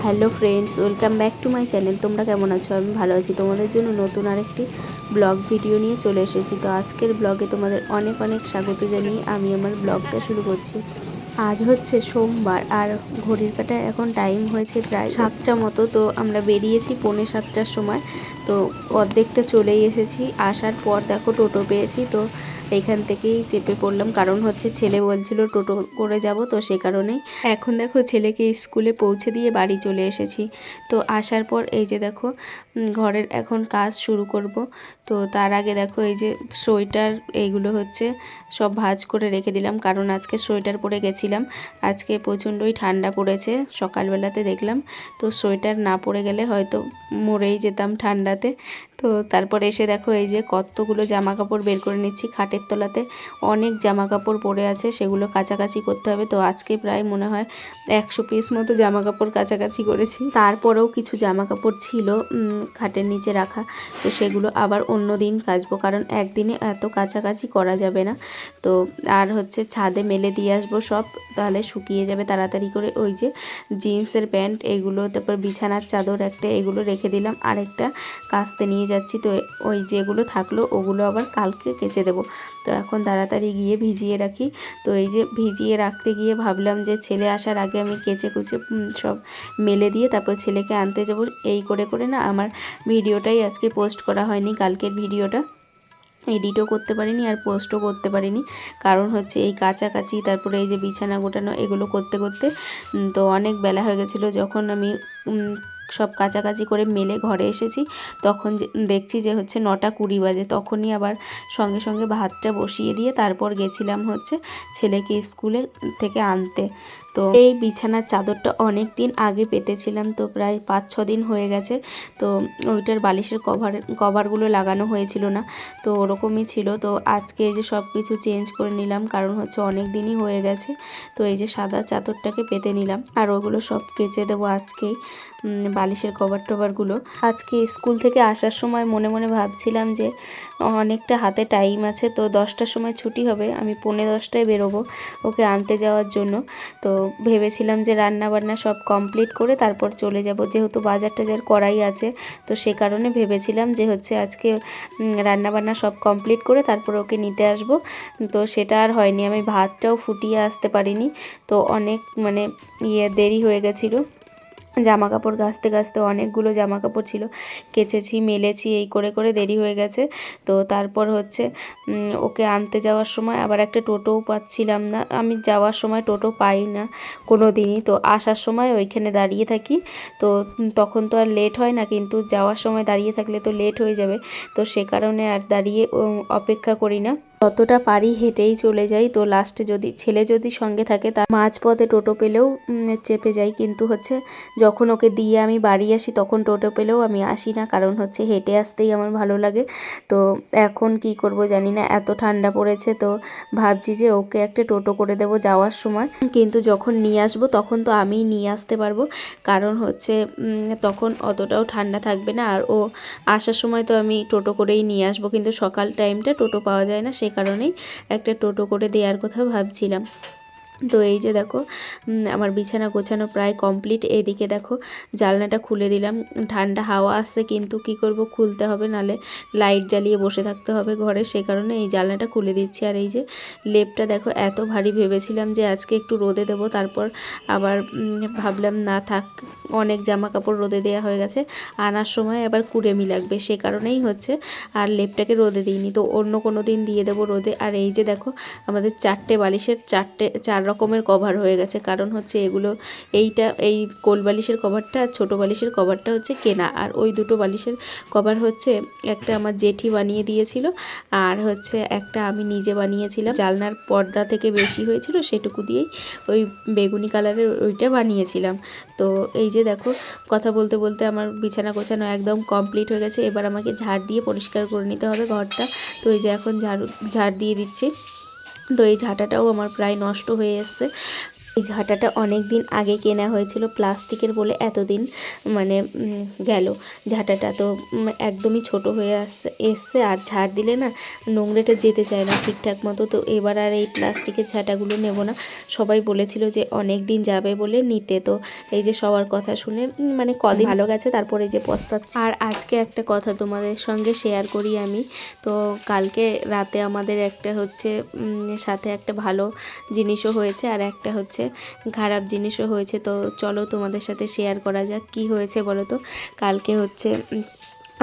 Hello friends, welcome back to my channel. তোমরা কেমন আছো? আমি ভালো আছি। তোমাদের জন্য নতুন আরেকটি ব্লগ ভিডিও নিয়ে চলে এসেছি। তো আজকের ব্লগে তোমাদের অনেক অনেক স্বাগত জানিয়ে আমি আমার ব্লগটা শুরু করছি। আজ হচ্ছে সোমবার আর ঘড়ির কাঁটায় এখন টাইম হয়েছে প্রায় 7টা মতো। তো আমরা বেরিয়েছি 6:45টার সময়। তো অর্ধেকটা চলেই এসেছি। আসার পর দেখো টোটো পেয়েছি, তো এইখান থেকেই চেপে পড়লাম, কারণ হচ্ছে ছেলে বলছিল টোটো করে যাব, তো সে কারণেই এখন দেখো ছেলেকে স্কুলে পৌঁছে দিয়ে বাড়ি চলে এসেছি। তো আসার পর এই যে দেখো ঘরের এখন কাজ শুরু করব। তো তার আগে দেখো এই যে সোয়েটার এইগুলো হচ্ছে সব ভাঁজ করে রেখে দিলাম, কারণ আজকে সোয়েটার পরে গেছিলাম। আজকে প্রচণ্ডই ঠান্ডা পড়েছে সকালবেলাতে দেখলাম। তো সোয়েটার না পরে গেলে হয়তো মরেই যেতাম ঠান্ডাতে। তো তারপর এসে দেখো এই যে কতগুলো জামা কাপড় বের করে নিচ্ছি। খাটের তলাতে অনেক জামা কাপড় পরে আছে, সেগুলো কাচাকাচি করতে হবে। তো আজকে প্রায় মনে হয় 100 পিস মতো জামা কাপড় কাচাকাচি করেছি। তারপরেও কিছু জামা কাপড় ছিল খাটের নিচে রাখা, তো সেগুলো আবার অন্য দিন কাচবো, কারণ একদিনে এত কাচাকাচি করা যাবে না। তো আর হচ্ছে ছাদে মেলে দিয়ে আসবো সব, তাহলে শুকিয়ে যাবে তাড়াতাড়ি করে। ওই যে জিন্সের প্যান্ট এগুলো, তারপর বিছানার চাদর একটা এগুলো রেখে দিলাম, আর একটা কাচতে নিয়ে যাচ্ছি। তো ওই যেগুলো থাকলো ওগুলো আবার কালকে কেচে দেবো। তো এখন তাড়াতাড়ি গিয়ে ভিজিয়ে রাখি। তো এই যে ভিজিয়ে রাখতে গিয়ে ভাবলাম যে ছেলে আসার আগে আমি কেচে কুচে সব মেলে দিয়ে তারপর ছেলেকে আনতে যাব। এই করে করে না আমার ভিডিওটাই আজকে পোস্ট করা হয়নি, কালকের ভিডিওটা এডিটও করতে পারিনি আর পোস্টও করতে পারিনি। কারণ হচ্ছে এই কাচাকাচি, তারপরে এই যে বিছানা গোটানো এগুলো করতে করতে তো অনেক বেলা হয়ে গেছিলো। যখন আমি সব কাচাকাচি করে মেলে ঘরে এসেছি, তখন দেখছি যে হচ্ছে 9:20 বাজে। তখনই আবার সঙ্গে সঙ্গে ভাতটা বসিয়ে দিয়ে তারপর গেছিলাম হচ্ছে ছেলেকে স্কুলে থেকে আনতে। তো এই বিছানার চাদরটা অনেক দিন আগে পেতেছিলাম, তো প্রায় 5-6 দিন হয়ে গেছে। তো ওইটার বালিশের কভারগুলো লাগানো হয়েছিল না, তো ওরকমই ছিল। তো আজকে এই যে সব কিছু চেঞ্জ করে নিলাম, কারণ হচ্ছে অনেক দিনই হয়ে গেছে। তো এই যে সাদা চাদরটাকে পেতে নিলাম, আর ওগুলো সব কেচে দেবো আজকেই, বালিশের কভার টভারগুলো। আজকে স্কুল থেকে আসার সময় মনে মনে ভাবছিলাম যে অনেকটা হাতে টাইম আছে, তো 10টার সময় ছুটি হবে, আমি 10:45টায় বেরোবো ওকে আনতে যাওয়ার জন্য। তো ভেবেছিলাম যে রান্না বান্না সব কমপ্লিট করে তারপর চলে যাব, যেহেতু বাজার টাজার করাই আছে। তো সে কারণে ভেবেছিলাম যে হচ্ছে আজকে রান্না বান্না সব কমপ্লিট করে তারপর ওকে নিতে আসব। তো সেটা আর হয়নি, আমি ভাতটাও ফুটিয়ে আসতে পারিনি। তো অনেক দেরি হয়ে গেছিলো। জামা কাপড় কাচতে কাচতে অনেকগুলো জামা কাপড় ছিল, কেচেছি মেলেছি, এই করে করে দেরি হয়ে গেছে। তো তারপর হচ্ছে ওকে আনতে যাওয়ার সময় আবার একটা টোটোও পাচ্ছিলাম না। আমি যাওয়ার সময় টোটো পাই না কোনো দিনই, তো আসার সময় ওইখানে দাঁড়িয়ে থাকি। তো তখন তো আর লেট হয় না, কিন্তু যাওয়ার সময় দাঁড়িয়ে থাকলে তো লেট হয়ে যাবে। তো সে কারণে আর দাঁড়িয়ে অপেক্ষা করি না, যতটা পারি হেঁটেই চলে যাই। তো লাস্টে ছেলে যদি সঙ্গে থাকে তার মাঝপথে টোটো পেলেও চেপে যাই, কিন্তু হচ্ছে যখন ওকে দিয়ে আমি বাড়ি আসি তখন টোটো পেলেও আমি আসি না, কারণ হচ্ছে হেঁটে আসতেই আমার ভালো লাগে। তো এখন কি করব জানি না, এত ঠান্ডা পড়েছে। তো ভাবছি যে ওকে একটা টোটো করে দেব যাওয়ার সময়, কিন্তু যখন নিয়ে আসবো তখন তো আমিই নিয়ে আসতে পারবো, কারণ হচ্ছে তখন অতটাও ঠান্ডা থাকবে না। আর ও আসার সময় তো আমি টোটো করেই নিয়ে আসবো, কিন্তু সকাল টাইমটা টোটো পাওয়া যায় না, সে কারণেই একটা টোটো করে দেওয়ার কথা ভাবছিলাম। তো এই যে দেখো আমার বিছানা গোছানো প্রায় কমপ্লিট। এদিকে দেখো জানলাটা খুলে দিলাম, ঠান্ডা হাওয়া আসছে, কিন্তু কি করব, খুলতে হবে, নালে লাইট জ্বালিয়ে বসে থাকতে হবে ঘরে, সে কারণে এই জানলাটা খুলে দিচ্ছি। আর এই যে লেপটা দেখো এত ভারী, ভেবেছিলাম যে আজকে একটু রোদে দেব, তারপর আবার ভাবলাম না থাক, অনেক জামা কাপড় রোদে দেওয়া হয়ে গেছে, আনার সময় আবার কুড়েমি লাগবে, সে কারণেই হচ্ছে আর লেপটাকে রোদে দিইনি। তো অন্য কোনো দিন দিয়ে দেবো রোদে। আর এই যে দেখো আমাদের 4টে বালিশের 4 রকমের কভার হয়ে গেছে, কারণ হচ্ছে এগুলো এই কোল বালিশের কভারটা আর ছোটো বালিশের কভারটা হচ্ছে কেনা, আর ওই দুটো বালিশের কভার হচ্ছে একটা আমার জেঠি বানিয়ে দিয়েছিল, আর হচ্ছে একটা আমি নিজে বানিয়েছিলাম। জালনার পর্দা থেকে বেশি হয়েছিল, সেটুকু দিয়েই ওই বেগুনি কালারের ওইটা বানিয়েছিলাম। তো এই যে দেখো কথা বলতে বলতে আমার বিছানা গোছানো একদম কমপ্লিট হয়ে গেছে। এবার আমাকে ঝাড় দিয়ে পরিষ্কার করে নিতে হবে ঘরটা। তো এই যে এখন ঝাড় দিয়ে দিচ্ছি। তো এই ঝাঁটাটাও আমার প্রায় নষ্ট হয়ে এসছে। এই ঝাঁটাটা অনেক দিন আগে কেনা হয়েছিল, প্লাস্টিকের বলে এতদিন মানে গেল ঝাঁটাটা। তো একদমই ছোট হয়ে এসছে, আর ঝাড় দিলে না নোংরাটা যেতে চায় না ঠিকঠাক মতো। তো এবার আর এই প্লাস্টিকের ঝাঁটাগুলো নেব না। সবাই বলেছিল যে অনেক দিন যাবে বলে নিতে, তো এই যে সবার কথা শুনে মানে কদিন ভালো গেছে, তারপরে যে পস্তাচ্ছি। আর আজকে একটা কথা তোমাদের সঙ্গে শেয়ার করি আমি। তো কালকে রাতে আমাদের একটা হচ্ছে সাথে একটা ভালো জিনিসও হয়েছে, আর একটা হচ্ছে খারাপ জিনিসও হয়েছে। তো চলো তোমাদের সাথে শেয়ার করা যাক কি হয়েছে বলো তো। কালকে হচ্ছে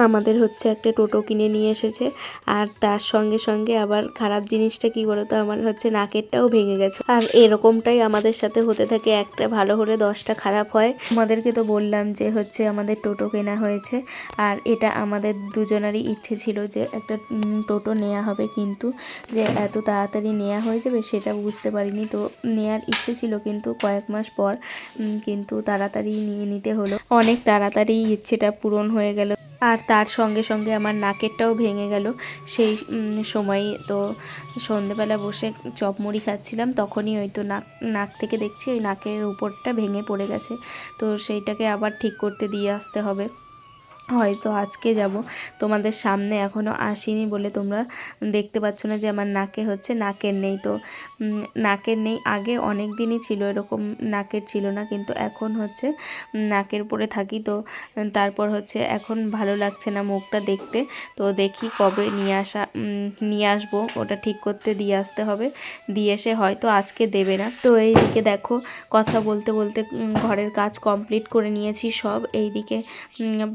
আমাদের হচ্ছে একটা টোটো কিনে নিয়ে এসেছে, আর তার সঙ্গে সঙ্গে আবার খারাপ জিনিসটা কি বলতো, আমার হচ্ছে নাকেরটাও ভেঙে গেছে। আর এরকমটাই আমাদের সাথে হতে থাকে, একটা ভালো হলে 10টা খারাপ হয়। আমাদেরকে তো বললাম যে হচ্ছে আমাদের টোটো কেনা হয়েছে, আর এটা আমাদের দুজনারই ইচ্ছে ছিল যে একটা টোটো নেওয়া হবে, কিন্তু যে এত তাড়াতাড়ি নেওয়া হয়ে যাবে সেটা বুঝতে পারিনি। তো নেওয়ার ইচ্ছে ছিল, কিন্তু কয়েক মাস পর কিন্তু তাড়াতাড়ি নিয়ে নিতে হলো। অনেক তাড়াতাড়ি ইচ্ছেটা পূরণ হয়ে গেল, আর তার সঙ্গে সঙ্গে আমার নাকেরটাও ভেঙে গেল সেই সময়। তো সন্ধেবেলা বসে চপ মুড়ি খাচ্ছিলাম, তখনই ওই তো নাক থেকে দেখছি ওই নাকের উপরটা ভেঙে পড়ে গেছে। তো সেইটাকে আবার ঠিক করতে দিয়ে আসতে হবে, হয়তো আজকে যাব। তোমাদের সামনে এখনও আসিনি বলে তোমরা দেখতে পাচ্ছ না যে আমার নাকে হচ্ছে নাকের নেই। তো নাকের নেই, আগে অনেক দিনই ছিল এরকম নাকের ছিল না, কিন্তু এখন হচ্ছে নাকের উপরে থাকি। তো তারপর হচ্ছে এখন ভালো লাগছে না মুখটা দেখতে। তো দেখি কবে নিয়ে আসবো, ওটা ঠিক করতে দিয়ে আসতে হবে। দিয়ে এসে হয়তো আজকে দেবে না। তো এইদিকে দেখো কথা বলতে বলতে ঘরের কাজ কমপ্লিট করে নিয়েছি সব। এইদিকে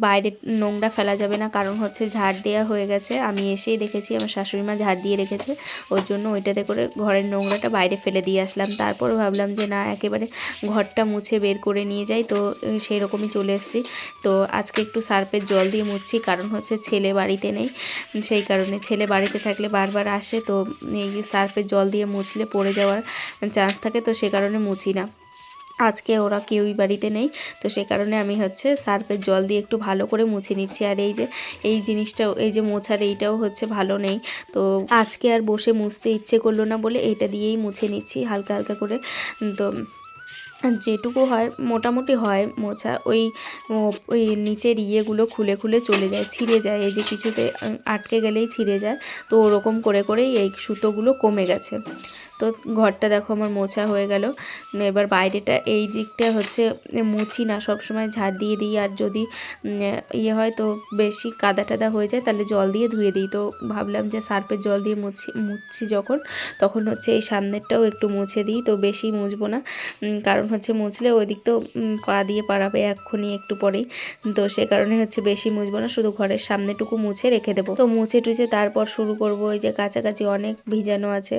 বাইরে নোংরা ফেলা যাবে না, কারণ হচ্ছে ঝাড় দেওয়া হয়ে গেছে। আমি এসেই দেখেছি আমার শাশুড়ি মা ঝাড় দিয়ে রেখেছে, ওর জন্য ওইটাতে করে ঘরের নোংরাটা বাইরে ফেলে দিয়ে আসলাম। তারপর ভাবলাম যে না, একেবারে ঘরটা মুছে বের করে নিয়ে যাই। তো সেই রকমই চলে এসেছি। তো আজকে একটু সার্ফের জল দিয়ে মুছছি, কারণ হচ্ছে ছেলে বাড়িতে নেই, সেই কারণে। ছেলে বাড়িতে থাকলে বারবার আসে, তো এই সার্ফের জল দিয়ে মুছলে পড়ে যাওয়ার চান্স থাকে, তো সে কারণে মুছি না। আজকে ওরা কেউই বাড়িতে নেই, তো সে কারণে আমি হচ্ছে সার্ফের জল দিয়ে একটু ভালো করে মুছে নিচ্ছি। আর এই যে এই জিনিসটাও, এই যে মোছার এইটাও হচ্ছে ভালো নেই, তো আজকে আর বসে মুছতে ইচ্ছে করলো না বলে এটা দিয়েই মুছে নিচ্ছি হালকা হালকা করে। তো যেটুকু হয় মোটামুটি হয় মোছা, ওই নিচের ইয়েগুলো খুলে খুলে চলে যায়, ছিঁড়ে যায়, এই যে কিছুতে আটকে গেলেই ছিঁড়ে যায়। তো ওরকম করে করেই এই সুতোগুলো কমে গেছে। তো ঘরটা দেখো আমার মোছা হয়ে গেল। এবার বাইরেটা এই দিকটা হচ্ছে মুছি না, সব সময় ঝাড় দিয়ে দিই। আর যদি ইয়ে হয় তো বেশি কাদা টাদা হয়ে যায়, তাহলে জল দিয়ে ধুয়ে দিই। তো ভাবলাম যে সার্ফের জল দিয়ে মুছছি যখন, তখন হচ্ছে এই সামনেরটাও একটু মুছে দিই। তো বেশি মুছবো না, কারণ হচ্ছে মুছলে ওই দিক তো পা দিয়ে পাড়াবে এক্ষুনি একটু পরেই। তো সে কারণে হচ্ছে বেশি মুছবো না, শুধু ঘরের সামনেটুকু মুছে রেখে দেবো। তো মুছে টুছে তারপর শুরু করবো। এই যে কাছাকাছি অনেক ভিজানো আছে।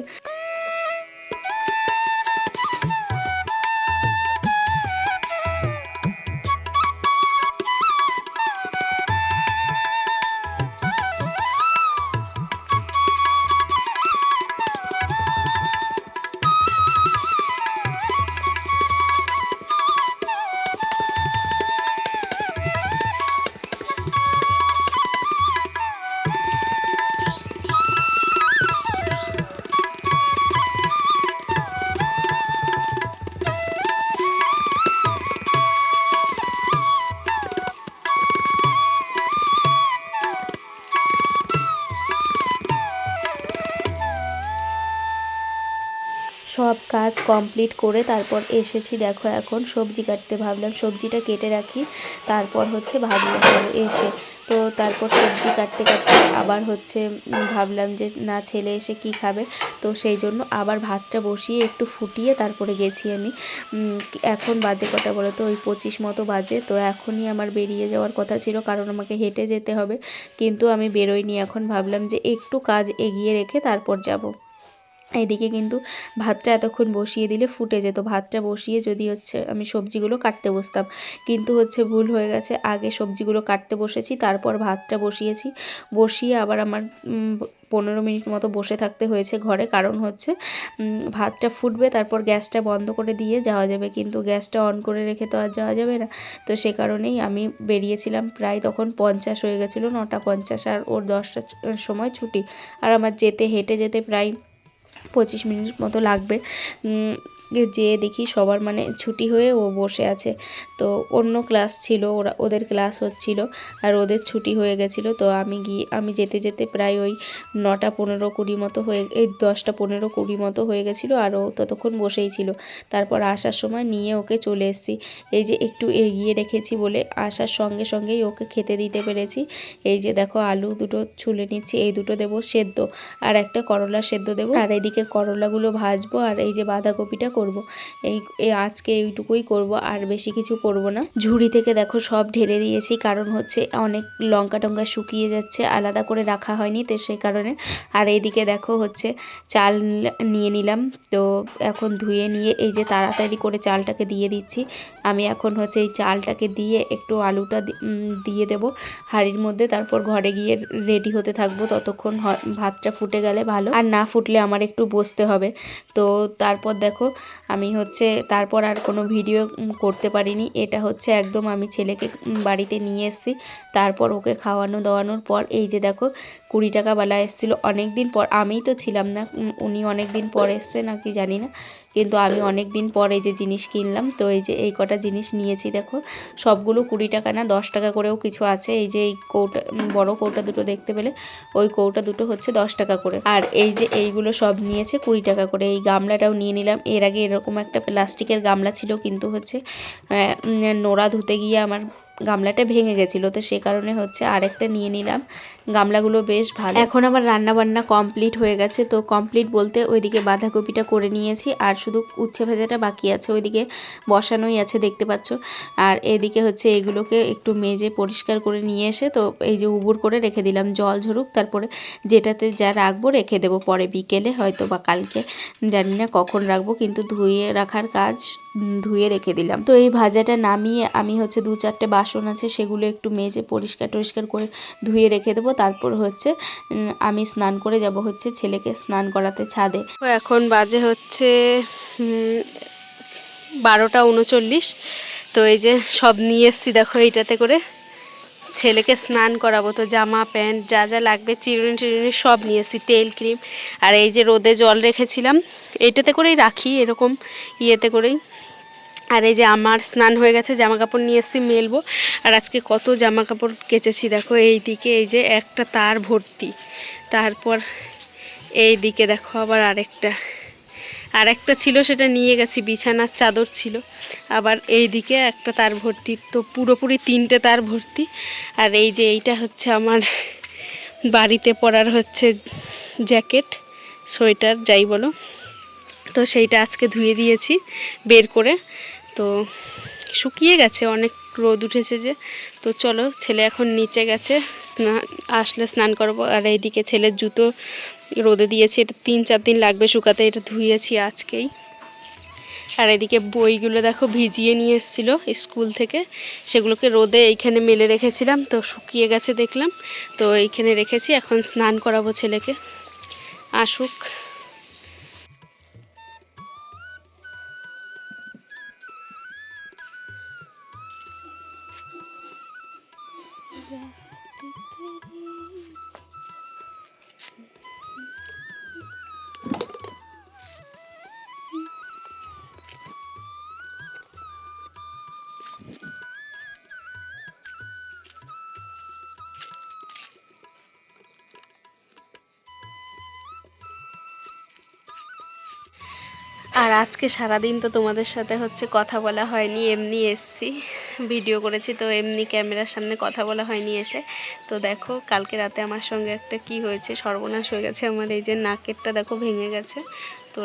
সব কাজ কমপ্লিট করে তারপর এসেছি। দেখো এখন সবজি কাটতে, ভাবলাম সবজিটা কেটে রাখি, তারপর হচ্ছে ভাবলাম এসে। তো তারপর সবজি কাটতে কাটতে আবার হচ্ছে ভাবলাম যে না, ছেলে এসে কি খাবে। তো সেই জন্য আবার ভাতটা বসিয়ে একটু ফুটিয়ে তারপরে গেছি আমি। এখন বাজে কটা বলো তো, ওই 25 মতো বাজে। তো এখনই আমার বেরিয়ে যাওয়ার কথা ছিল, কারণ আমাকে হেঁটে যেতে হবে, কিন্তু আমি বেরোইনি। এখন ভাবলাম যে একটু কাজ এগিয়ে রেখে তারপর যাব। এদিকে কিন্তু ভাতটা এতক্ষণ বসিয়ে দিলে ফুটে যেত। ভাতটা বসিয়ে যদি হচ্ছে আমি সবজিগুলো কাটতে বসতাম, কিন্তু হচ্ছে ভুল হয়ে গেছে, আগে সবজিগুলো কাটতে বসেছি, তারপর ভাতটা বসিয়েছি। বসিয়ে আবার আমার 15 মিনিট মতো বসে থাকতে হয়েছে ঘরে, কারণ হচ্ছে ভাতটা ফুটবে, তারপর গ্যাসটা বন্ধ করে দিয়ে যাওয়া যাবে, কিন্তু গ্যাসটা অন করে রেখে তো আর যাওয়া যাবে না। তো সে কারণেই আমি বেরিয়েছিলাম, প্রায় তখন 50 হয়ে গেছিলো, 9টা 50, আর ওর 10টার সময় ছুটি। আর আমার হেঁটে যেতে প্রায় 25 মিনিট মতো লাগবে। যেয়ে দেখি সবার মানে ছুটি হয়ে ও বসে আছে। তো অন্য ক্লাস ছিল, ওদের ক্লাস হচ্ছিল আর ওদের ছুটি হয়ে গেছিলো। তো আমি যেতে যেতে প্রায় ওই 9টা 15-20 মতো হয়ে, এই 10টা 15-20 মতো হয়ে গেছিলো। আর ও ততক্ষণ বসেই ছিল। তারপর আসার সময় নিয়ে ওকে চলে এসেছি। এই যে একটু এগিয়ে রেখেছি বলে আসার সঙ্গে সঙ্গেই ওকে খেতে দিতে পেরেছি। এই যে দেখো আলু দুটো ছুলে নিচ্ছি, এই দুটো দেবো সেদ্ধ, আর একটা করলা সেদ্ধ দেবো, আর এইদিকে করলাগুলো ভাজবো, আর এই যে বাঁধাকপিটা করব। এই আজকে এইটুকুই করব, আর বেশি কিছু করব না। ঝুড়ি থেকে দেখো সব ঢেলে দিয়েছি, কারণ হচ্ছে অনেক লঙ্কা টঙ্কা শুকিয়ে যাচ্ছে, আলাদা করে রাখা হয়নি, তো সেই কারণে। আর এইদিকে দেখো হচ্ছে চাল নিয়ে নিলাম। তো এখন ধুয়ে নিয়ে এই যে তাড়াতাড়ি করে চালটাকে দিয়ে দিচ্ছি। আমি এখন হচ্ছে এই চালটাকে দিয়ে একটু আলুটা দিয়ে দেব হাঁড়ির মধ্যে, তারপর ঘরে গিয়ে রেডি হতে থাকবো। ততক্ষণ ভাতটা ফুটে গেলে ভালো, আর না ফুটলে আমার একটু বসতে হবে। তো তারপর দেখো আমি হচ্ছে তারপর আর কোনো ভিডিও করতে পারিনি। এটা হচ্ছে একদম আমি ছেলেকে বাড়িতে নিয়ে এসেছি, তারপর ওকে খাওয়ানো দাওয়ানোর পর এই যে দেখো 20 টাকাওয়ালা এসেছিলো অনেক দিন পর। আমিই তো ছিলাম না, উনি অনেক দিন পর এসছে নাকি জানি না, কিন্তু আমি অনেক দিন পর এই যে জিনিস কিনলাম। তো এই যে এই কটা জিনিস নিয়েছি দেখো, সবগুলো 20 টাকা না, 10 টাকা করেও কিছু আছে। এই যে এই কৌটা, বড় কৌটা দুটো দেখতে পেলে, ওই কৌটা দুটো হচ্ছে 10 টাকা করে। আর এই যে এইগুলো সব নিয়েছে 20 টাকা করে। এই গামলাটাও নিয়ে নিলাম। এর আগে এরকম একটা প্লাস্টিকের গামলা ছিল, কিন্তু হচ্ছে নোড়া ধুতে গিয়ে আমার গামলাটা ভেঙে গেছিলো, তো সে কারণে হচ্ছে আরেকটা নিয়ে নিলাম। গামলাগুলো বেশ ভালো। এখন আমার রান্না বান্না কমপ্লিট হয়ে গেছে। তো কমপ্লিট বলতে ওইদিকে বাঁধাকপিটা করে নিয়েছি, আর শুধু উচ্ছে ভাজাটা বাকি আছে, ওইদিকে বসানোই আছে দেখতে পাচ্ছ। আর এদিকে হচ্ছে এগুলোকে একটু মেজে পরিষ্কার করে নিয়ে এসে তো এই যে উবুর করে রেখে দিলাম, জল ঝরুক, তারপরে যেটাতে যা রাখবো রেখে দেবো পরে বিকেলে হয়তো বা কালকে, জানি না কখন রাখবো, কিন্তু ধুয়ে রাখার কাজ ধুয়ে রেখে দিলাম। তো এই ভাজাটা নামিয়ে আমি হচ্ছে 2-4টে বাসন আছে সেগুলো একটু মেজে পরিষ্কার টরিষ্কার করে ধুয়ে রেখে দেবো। তারপর হচ্ছে আমি স্নান করে যাব হচ্ছে ছেলেকে স্নান করাতে ছাদে। তো এখন বাজে হচ্ছে 12টা 39। তো এই যে সব নিয়ে এসছি দেখো এইটাতে করে, ছেলেকে স্নান করাবো। তো জামা প্যান্ট যা যা লাগবে, চিরুনি টিরুনি সব নিয়ে এসছি, তেল ক্রিম। আর এই যে রোদে জল রেখেছিলাম, এইটাতে করেই রাখি, এরকম ইয়েতে করেই। আর এই যে আমার স্নান হয়ে গেছে, জামা কাপড় নিয়ে এসেছি মেলবো। আর আজকে কত জামা কাপড় কেচেছি দেখো, এই দিকে এই যে একটা তার ভর্তি, তারপর এই দিকে দেখো আবার আরেকটা ছিল, সেটা নিয়ে গেছি, বিছানার চাদর ছিল। আবার এই দিকে একটা তার ভর্তি, তো পুরোপুরি 3টে তার ভর্তি। আর এই যে এইটা হচ্ছে আমার বাড়িতে পরার হচ্ছে জ্যাকেট, সোয়েটার যাই বলো, তো সেইটা আজকে ধুয়ে দিয়েছি বের করে। তো শুকিয়ে গেছে, অনেক রোদ উঠেছে যে। তো চলো, ছেলে এখন নিচে গেছে, আসলে স্নান করবো। আর এইদিকে ছেলের জুতো রোদে দিয়েছি, এটা 3-4 দিন লাগবে শুকাতে, এটা ধুয়েছি আজকেই। আর এদিকে বইগুলো দেখো ভিজিয়ে নিয়ে এসেছিলো স্কুল থেকে, সেগুলোকে রোদে এইখানে মেলে রেখেছিলাম, তো শুকিয়ে গেছে দেখলাম, তো এইখানে রেখেছি। এখন স্নান করাবো ছেলেকে, আসুক। আর আজকে সারাদিন তো তোমাদের সাথে হচ্ছে কথা বলা হয়নি, এমনি এসছি ভিডিও করেছি, তো এমনি ক্যামেরার সামনে কথা বলা হয়নি এসে। তো দেখো কালকে রাতে আমার সঙ্গে একটা কি হয়েছে, সর্বনাশ হয়ে গেছে আমার। এই যে নাকেরটা দেখো ভেঙে গেছে। তো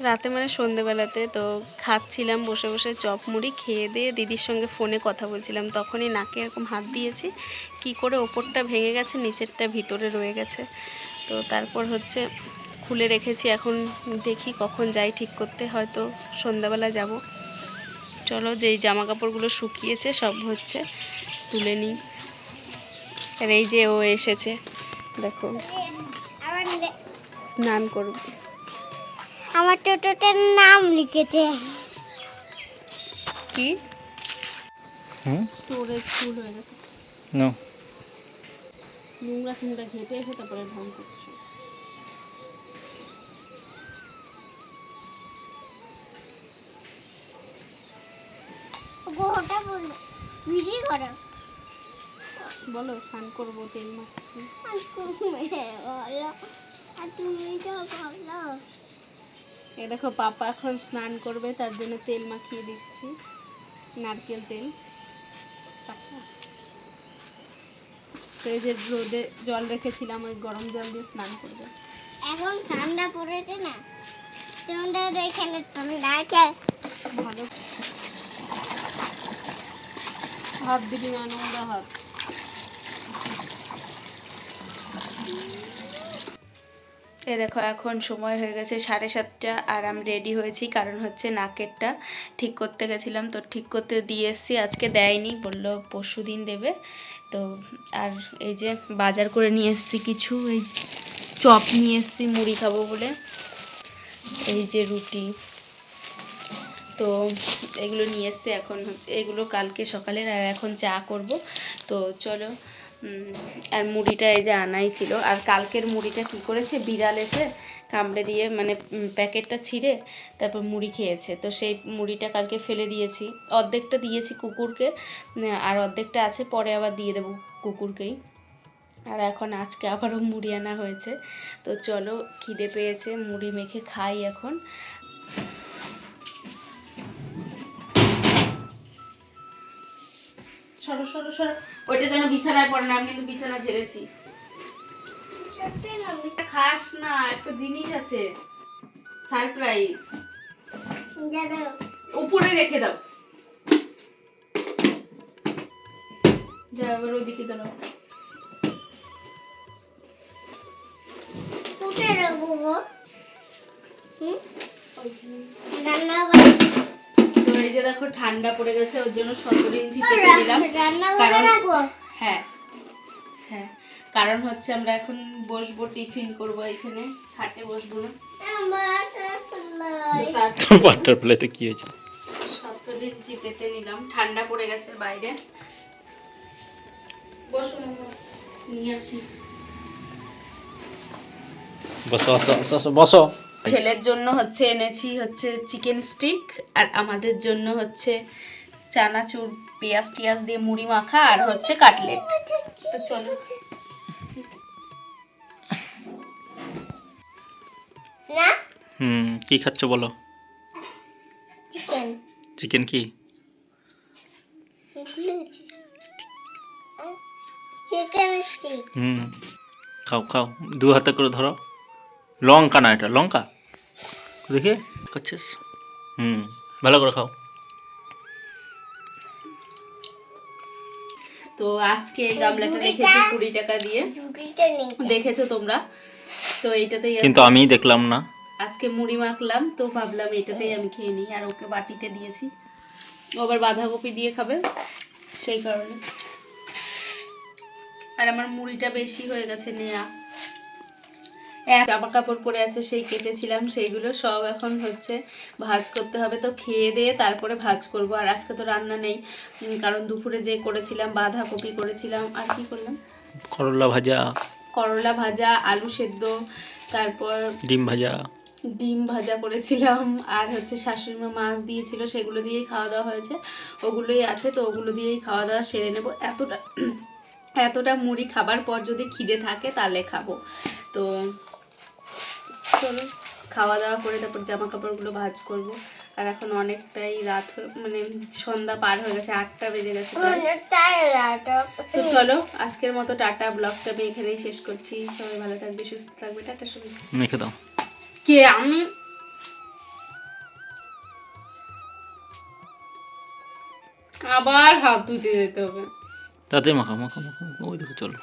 রাতে মানে সন্ধেবেলাতে তো খাচ্ছিলাম বসে বসে চপ মুড়ি, খেয়ে দিয়ে দিদির সঙ্গে ফোনে কথা বলছিলাম, তখনই নাকে এরকম হাত দিয়েছি, কি করে ওপরটা ভেঙে গেছে, নিচেরটা ভিতরে রয়ে গেছে। তো তারপর হচ্ছে খুলে রেখেছি, এখন দেখি কখন যাই ঠিক করতে, হয়তো সন্ধ্যাবেলা যাব। চলো, যেই জামা কাপড়গুলো শুকিয়েছে সব হচ্ছে তুলে নিই। আর এই যে ও এসেছে দেখো, স্নান করবে। আমার টোটোটার নাম লিখেছে কি স্টোরেজ ফুল হয়ে গেছে, নো নোংরা টুংরা ঘেটে এসে তারপরে ঢং করছে। বলো ভিডিও করো বলো স্নান করবো, তেল মাখছি। আর তুমি বলো আর তুমি তো বলো এই দেখো পাপা এখন স্নান করবে, তার জন্য তেল মাখিয়ে দিচ্ছি, নারকেল তেল। তো এই যে রোদে জল রেখেছিলাম, ওই গরম জল দিয়ে স্নান করবে। এখন ঠান্ডা পড়েছে না, তোমাদের এখানে ঠান্ডা আছে? ভালো হাত দিবি না, নোংরা হাত। এই দেখো এখন সময় হয়ে গেছে 7:30, আর আমি রেডি হয়েছি, কারণ হচ্ছে নাকেরটা ঠিক করতে গেছিলাম, তো ঠিক করতে দিয়ে এসেছি। আজকে দেয়নি, বললো পরশু দিন দেবে। তো আর এই যে বাজার করে নিয়ে এসেছি কিছু, এই চপ নিয়ে এসেছি মুড়ি খাবো বলে, এই যে রুটি, তো এগুলো নিয়ে এসেছি। এখন হচ্ছে এগুলো কালকে সকালের, আর এখন চা করব। তো চলো, আর মুড়িটা এই যে আনাই ছিল। আর কালকের মুড়িটা কী করেছে, বিড়াল এসে কামড়ে দিয়ে মানে প্যাকেটটা ছিঁড়ে তারপর মুড়ি খেয়েছে। তো সেই মুড়িটা কালকে ফেলে দিয়েছি, অর্ধেকটা দিয়েছি কুকুরকে, আর অর্ধেকটা আছে, পরে আবার দিয়ে দেবো কুকুরকেই। আর এখন আজকে আবারও মুড়ি আনা হয়েছে। তো চলো, খিদে পেয়েছে, মুড়ি মেখে খাই এখন। সরো সরো সরো, ওইটা যেন বিছানায় পড়ে না, আমি কিন্তু বিছানা ঝেড়েছি। খাস না, একটা জিনিস আছে, সারপ্রাইজ, উপরে রেখে দাও। যা এবার ওইদিকে দাও। তো এই যে দেখো ঠান্ডা পড়ে গেছে, ওর জন্য 17 ইঞ্চি পেতে দিলাম, কারণ হ্যাঁ হ্যাঁ, কারণ হচ্ছে আমরা এখন বসবো, টিফিন করব, এখানে খাটে বসবো না। বাটারফ্লাইতে কি হয়েছে? 17 ইঞ্চি পেতে নিলাম, ঠান্ডা পড়ে গেছে বাইরে। বসো মামা, নিয়ে আসি। বসো বসো বসো বসো। ছেলের জন্য হচ্ছে এনেছি হচ্ছে চিকেন স্টিক, আর আমাদের জন্য হচ্ছে চানাচুর পেঁয়াজ টিয়াজ দিয়ে মুড়ি মাখা, আর হচ্ছে কাটলেট। তো চলো। না কি খাচ্ছ বলো? চিকেন চিকেন কি? Chicken stick. খাও খাও, দু হাতে করে ধরো। লঙ্কা না, এটা লঙ্কা দেখে করছিস। ভালো করে খাও। তো আজকে এই গামলাটা রেখেছি 20 টাকা দিয়ে, দেখেছো তোমরা? তো এইটাতেই কিন্তু আমি দেখলাম না। আজকে মুড়ি মাখলাম, তো ভাবলাম এটাতেই আমি খেয়ে নিই, আর ওকে বাটিতে দিয়েছি, ও আবার বাঁধাকপি দিয়ে খাবে, সেই কারণে। আর আমার মুড়িটা বেশি হয়ে গেছে নেয়া, জামা কাপড় পরে আছে সেই কেচেছিলাম, সেইগুলো সব এখন হচ্ছে ভাজ করতে হবে। তো খেয়ে দিয়ে তারপরে ভাজ করব। আর আজকে তো রান্না নেই, কারণ দুপুরে যে করেছিলাম বাঁধাকপি করেছিলাম, আর কি করলাম, করলা ভাজা, করলা ভাজা, আলু সেদ্ধ, তারপর ডিম ভাজা করেছিলাম, আর হচ্ছে শাশুড়ি মা মাছ দিয়েছিল, সেগুলো দিয়েই খাওয়া দাওয়া হয়েছে, ওগুলোই আছে। তো ওগুলো দিয়েই খাওয়া দাওয়া সেরে নেব। এতটা মুড়ি খাবার পর যদি খিদে থাকে তাহলে খাবো। তো চলো খাওয়া দাওয়া করে তারপর জামা কাপড়গুলো ভাঁজ করব। আর এখন অনেকটাই রাত মানে সন্ধ্যা পার হয়ে গেছে, 8টা বেজে গেছে তো চলো আজকের মতো টাটা, ব্লগটা আমি এখানেই শেষ করছি। সবাই ভালো থাকবে, সুস্থ থাকবে, টাটা। সবাই মেখে দাও। কে আমি আবার হাত ধুতে যেতে হবে, তাতে মাখা মাখা মাখা, ওই দেখো চলো।